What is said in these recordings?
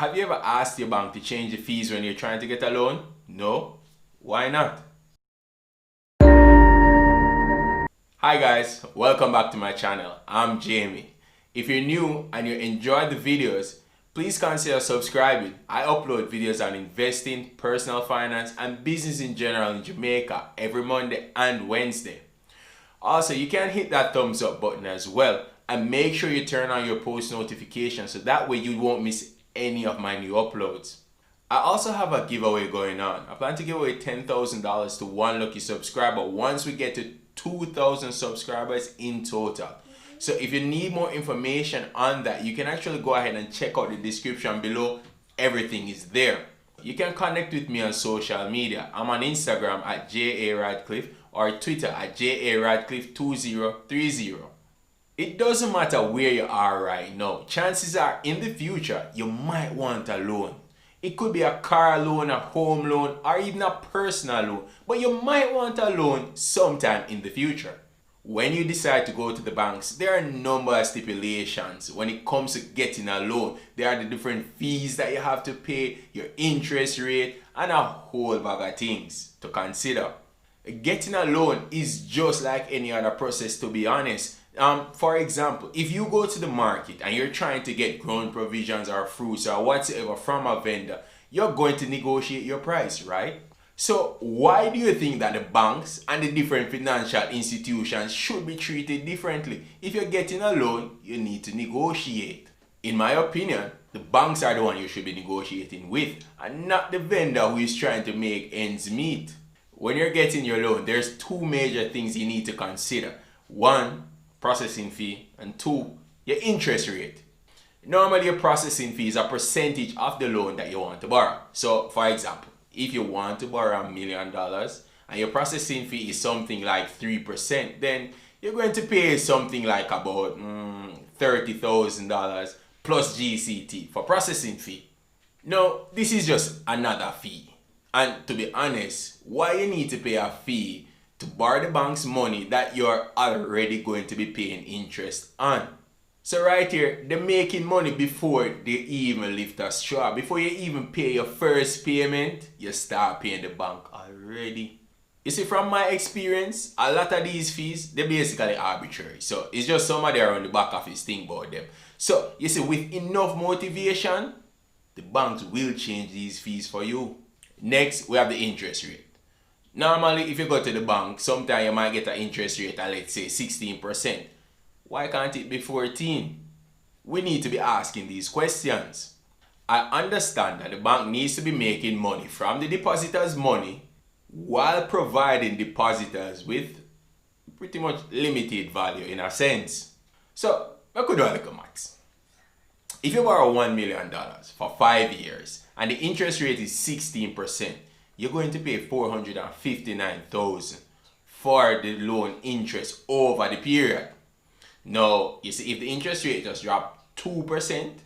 Have you ever asked your bank to change the fees when you're trying to get a loan? No? Why not? Hi guys, welcome back to my channel. I'm Jamie. If you're new and you enjoy the videos, please consider subscribing. I upload videos on investing, personal finance, and business in general in Jamaica every Monday and Wednesday. Also, you can hit that thumbs up button as well and make sure you turn on your post notifications so that way you won't miss any of my new uploads. I also have a giveaway going on. I plan to give away $10,000 to one lucky subscriber once we get to 2,000 subscribers in total. So if you need more information on that, you can actually go ahead and check out the description below. Everything is there. You can connect with me on social media. I'm on Instagram at JA_Radcliffe or Twitter at JA_Radcliffe2030. It doesn't matter where you are right now. Chances are in the future you might want a loan. It could be a car loan, a home loan, or even a personal loan. But you might want a loan sometime in the future. When you decide to go to the banks, there are a number of stipulations when it comes to getting a loan. There are the different fees that you have to pay, your interest rate, and a whole bag of things to consider. Getting a loan is just like any other process, to be honest. For example, if you go to the market and you're trying to get grown provisions or fruits or whatsoever from a vendor, you're going to negotiate your price, right? So why do you think that the banks and the different financial institutions should be treated differently? If you're getting a loan, you need to negotiate. In my opinion, the banks are the one you should be negotiating with and not the vendor who is trying to make ends meet. When you're getting your loan, there's two major things you need to consider. One, processing fee, and two, your interest rate. Normally your processing fee is a percentage of the loan that you want to borrow. So for example, if you want to borrow $1 million and your processing fee is something like 3%, then you're going to pay something like about $30,000 plus GCT for processing fee. Now, this is just another fee. And to be honest, why you need to pay a fee to borrow the bank's money that you're already going to be paying interest on? So right here, they're making money before they even lift a straw. Before you even pay your first payment, you start paying the bank already. You see, from my experience, a lot of these fees, they're basically arbitrary. So it's just somebody around the back office think about them. So you see, with enough motivation, the banks will change these fees for you. Next, we have the interest rate. Normally, if you go to the bank, sometimes you might get an interest rate at, let's say, 16%. Why can't it be 14%? We need to be asking these questions. I understand that the bank needs to be making money from the depositors' money while providing depositors with pretty much limited value in a sense. So, I could do a little maths. If you borrow $1 million for 5 years and the interest rate is 16%, you're going to pay $459,000 for the loan interest over the period. Now, you see, if the interest rate just dropped 2%,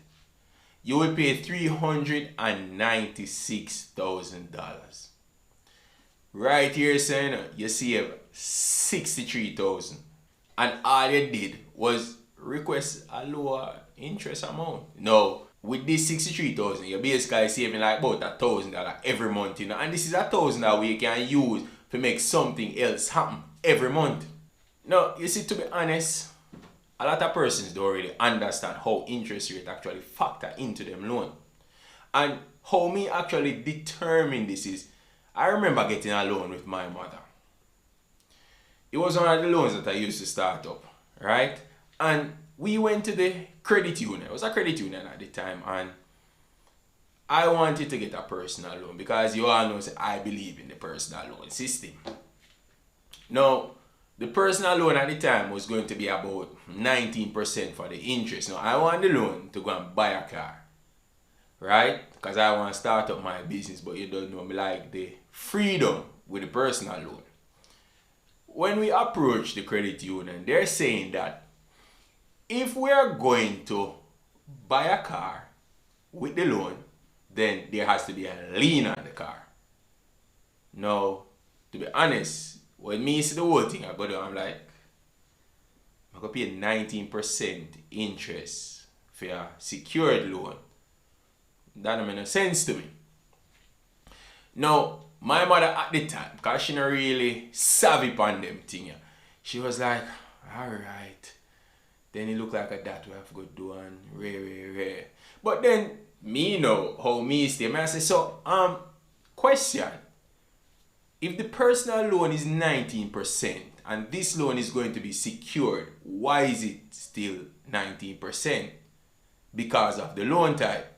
you will pay $396,000. Right here, saying you save $63,000, and all you did was request a lower interest amount. Now, with this $63,000, you're basically saving like about $1,000 every month, you know, and this is $1,000 that we can use to make something else happen every month. Now, you see, to be honest, a lot of persons don't really understand how interest rate actually factor into them loan. And how me actually determine this is, I remember getting a loan with my mother. It was one of the loans that I used to start up, right? And we went to the credit union. It was a credit union at the time, and I wanted to get a personal loan because you all know I believe in the personal loan system. Now, the personal loan at the time was going to be about 19% for the interest. Now, I want the loan to go and buy a car, right? Because I want to start up my business, but you don't know me like the freedom with the personal loan. When we approach the credit union, they're saying that if we are going to buy a car with the loan, then there has to be a lien on the car. Now, to be honest, when me see the whole thing, I'm like, I'm going to pay 19% interest for a secured loan. that don't make no sense to me. Now, my mother at the time, because she not really savvy on them thing, she was like, alright. Then it look like a that we have to go do and rare. But then, me know how me stay. I say, so, question. If the personal loan is 19% and this loan is going to be secured, why is it still 19%? Because of the loan type.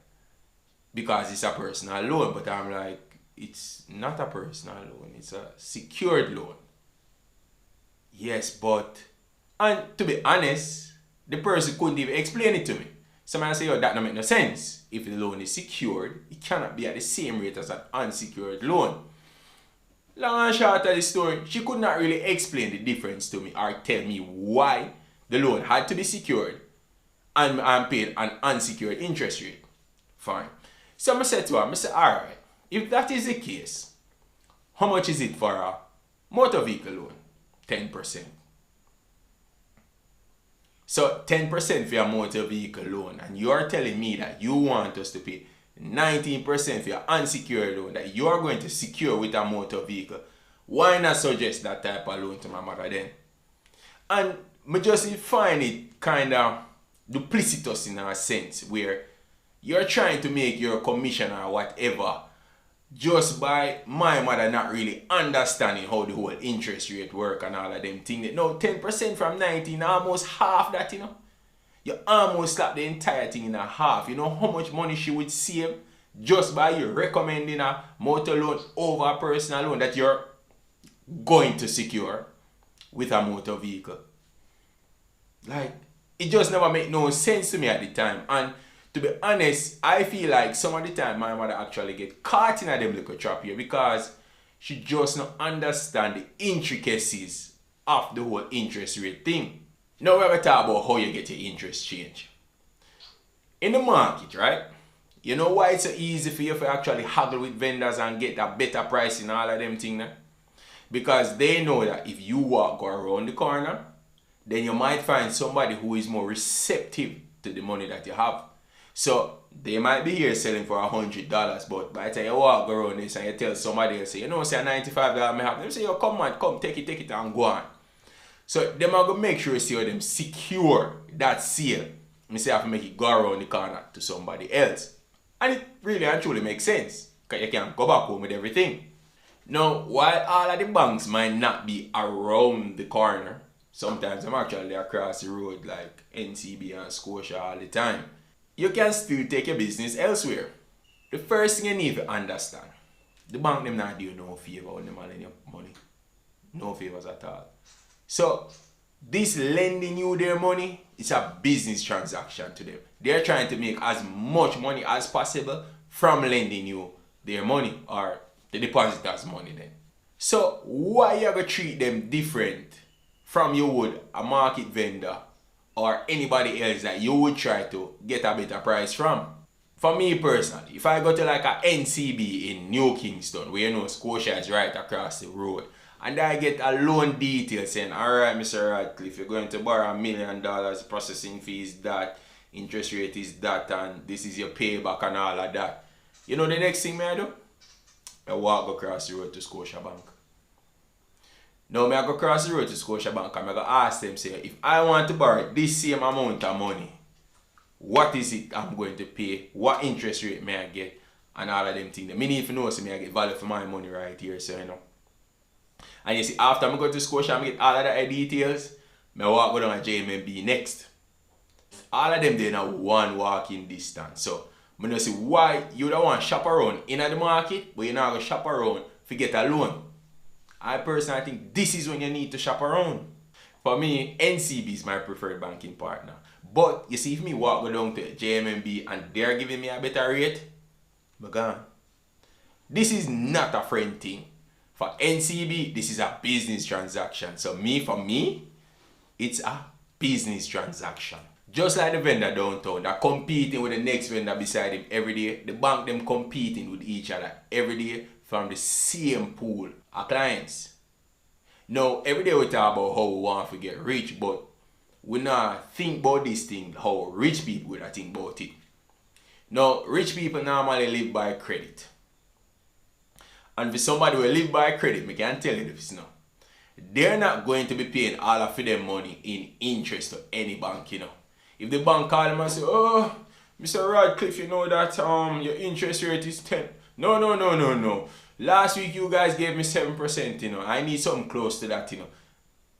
Because it's a personal loan. But I'm like, it's not a personal loan. It's a secured loan. Yes, but... And to be honest, the person couldn't even explain it to me. Somebody say, oh, that don't make no sense. If the loan is secured, it cannot be at the same rate as an unsecured loan. Long and short of the story, she could not really explain the difference to me or tell me why the loan had to be secured and I'm paid an unsecured interest rate. Fine. So I said to her, I said, alright, if that is the case, how much is it for a motor vehicle loan? 10%. So 10% for your motor vehicle loan, and you are telling me that you want us to pay 19% for your unsecured loan that you are going to secure with a motor vehicle. Why not suggest that type of loan to my mother then? And I just find it kind of duplicitous in a sense where you're trying to make your commission or whatever just by my mother not really understanding how the whole interest rate work and all of them things. No, 10% from 19, almost half that, you know. You almost slap the entire thing in a half. You know how much money she would save just by you recommending a motor loan over a personal loan that you're going to secure with a motor vehicle. Like, it just never made no sense to me at the time. And to be honest, I feel like some of the time my mother actually get caught in a them little trap here because she just not understand the intricacies of the whole interest rate thing. Now we're going to talk about how you get your interest change. In the market, right? You know why it's so easy for you to actually haggle with vendors and get a better price in all of them things? Because they know that if you go around the corner, then you might find somebody who is more receptive to the money that you have. So they might be here selling for $100, but by the time you walk around this and you tell somebody else, say, you know, say $95 may have, they say, yo, come on, come, take it and go on. So them are going to make sure you see how them secure that sale. I say I have to make it go around the corner to somebody else. And it really and truly makes sense. Because you can't go back home with everything. Now, while all of the banks might not be around the corner, sometimes I'm actually across the road like NCB and Scotia all the time. You can still take your business elsewhere. The first thing you need to understand, the bank them not do you no favor when them lend you money. No favors at all. So, this lending you their money, it's a business transaction to them. They're trying to make as much money as possible from lending you their money or the depositor's money then. So, why you going to treat them different from you would a market vendor or anybody else that you would try to get a better price from? For me personally, if I go to like a NCB in New Kingston, where you know Scotia is right across the road, and I get a loan detail saying, alright Mr. Radcliffe, you're going to borrow $1 million, processing fees that, interest rate is that, and this is your payback and all of that. You know the next thing I do? I walk across the road to Scotia Bank. Now I go across the road to Scotia Bank and I go ask them, say, if I want to borrow this same amount of money, what is it I'm going to pay? What interest rate may I get? And all of them things. I need to know so I get value for my money right here, so you know. And you see, after I go to Scotia and get all of the details, I walk go down to JMB next. All of them they now one walking distance. So I don't see why you don't want to shop around in the market, but you're not going to shop around to get a loan. I personally think this is when you need to shop around. For me, NCB is my preferred banking partner. But you see, if me walk go down to JMB and they're giving me a better rate, I'm gone. This is not a friend thing. For NCB, this is a business transaction. So for me, it's a business transaction. Just like the vendor downtown, they're competing with the next vendor beside him every day. The bank them competing with each other every day from the same pool of clients. Now, every day we talk about how we want to get rich, but we not think about this thing, how rich people would think about it. Now, rich people normally live by credit. And for somebody who live by credit, I can tell you this now. They're not going to be paying all of their money in interest to any bank, you know. If the bank call them and say, oh, Mr. Radcliffe, you know that your interest rate is 10. No. Last week you guys gave me 7%, you know. I need something close to that, you know.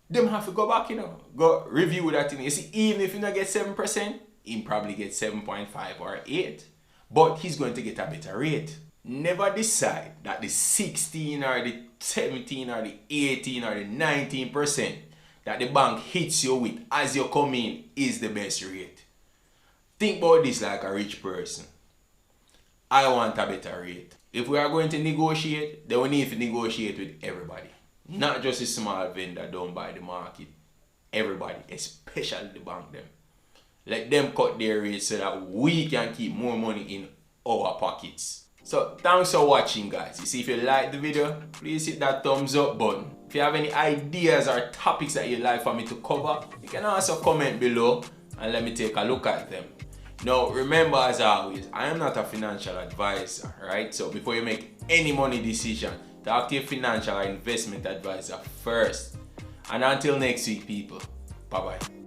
Them have to go back, you know. Go review that, you know. You see, even if you not get 7%, he probably get 7.5 or 8. But he's going to get a better rate. Never decide that the 16 or the 17 or the 18 or the 19% that the bank hits you with as you come in is the best rate. Think about this like a rich person. I want a better rate. If we are going to negotiate, then we need to negotiate with everybody. Not just a small vendor down by the market. Everybody, especially the bank them. Let them cut their rates so that we can keep more money in our pockets. So thanks for watching, guys. You see, if you like the video, please hit that thumbs up button. If you have any ideas or topics that you'd like for me to cover, you can also comment below and let me take a look at them. Now, remember, as always, I am not a financial advisor, right? So before you make any money decision, talk to your financial or investment advisor first. And until next week, people, bye-bye.